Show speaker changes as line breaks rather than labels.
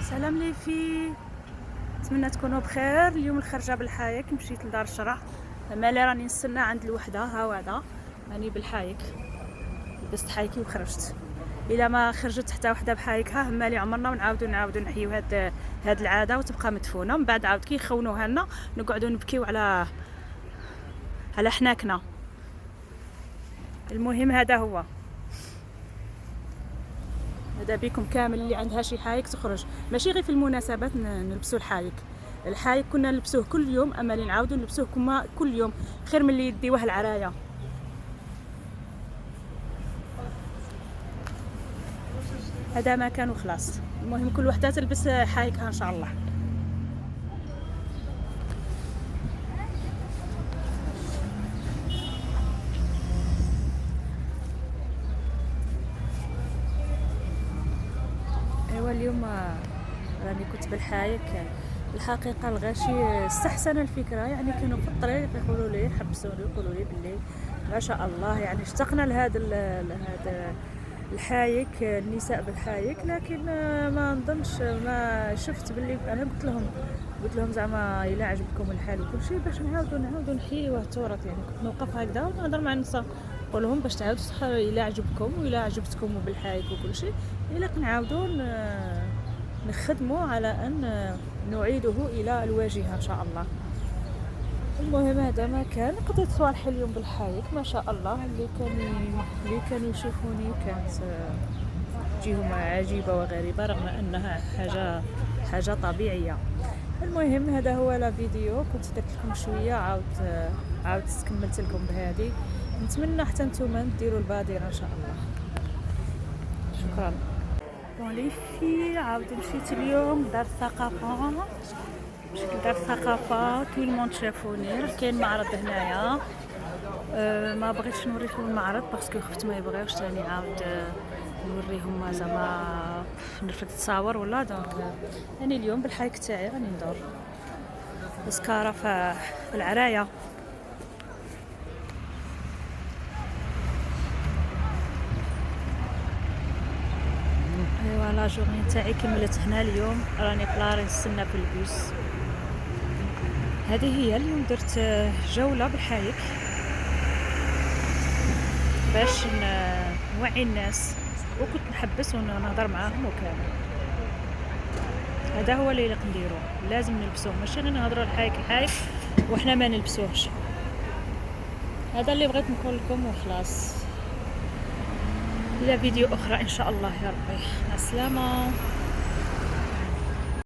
سلام لي في، نتمنى تكونوا بخير. اليوم الخرجه بالحايك، مشيت لدار الشرع. مالي راني نستنى عند الوحده، ها وعده راني بالحايك، لبست حايكي وخرجت. الا ما خرجت حتى وحده بحايكها مالي عمرنا ونعاودو نحيو هاد العاده وتبقى مدفونه. من بعد عاود كي يخونوها لنا نقعدو نبكيو على حناكنا. المهم هذا هو، هذا بكم كامل اللي عندها شي حايك تخرج، ماشي غير في المناسبات نلبسوا الحايك كنا نلبسوه كل يوم، اما اللي نعاودو نلبسوه كل يوم خير من اللي يديوه العرايه. هذا مكان وخلاص. المهم كل وحده تلبس حايكها ان شاء الله. ايوا اليوم راني كنت بالحايك. الحقيقه الغاشي استحسن الفكره، يعني كانوا في الطريق يقولوا لي حبسوني يقولوا لي باللي ما شاء الله يعني اشتقنا لهذا الحايك، النساء بالحايك. لكن ما نظنش، ما شفت باللي انا قلت لهم زعما الا عجبكم الحال وكل شيء باش نعاودوا نحيوه التراث. يعني كنت نوقف هكذا ونهضر مع النساء نقول لهم باش تعاودوا الا عجبكم والا عجبتكم بالحايك وكل شيء، الا كنعاودوا نخدموا على ان نعيده الى الواجهه ان شاء الله. المهم هذا ما كان قضيت صالح اليوم بالحايك ما شاء الله. اللي كانوا يشوفوني كانت تجيهم عجيبه وغريبه رغم انها حاجه طبيعيه. المهم هذا هو لا فيديو، كنت درت لكم شويه، عاودت كملت لكم بهذه. نتمنى حتى نتوما ديروا البادره ان شاء الله. شكرا. بون لي في عاود مشيت اليوم لدار الثقافه، مشيت لدار الثقافه تو الموند شافوني. راه كاين معرض هنايا، ما بغيتش نوريكم المعرض باسكو خفت ما يبغيوش تاني عاود نوريهم زعما نرفد تصاور ولا. دونك يعني اليوم بالحايك تاعي راني ندور تذكاره في العرايه. ايوا لا جورني تاعي كملت هنا اليوم، راني بلاري نستنى في البوس. هذه هي اليوم درت جوله بالحايك باش نوعي الناس، وكنت نحبس ونهضر معاهم وكامل. هذا هو اللي نديروه، لازم نلبسوه، ماشي غير نهضروا الحايك وحنا ما نلبسوهش. هذا اللي بغيت نقول لكم وخلاص. الى فيديو اخرى ان شاء الله يا ربي. مع السلامه.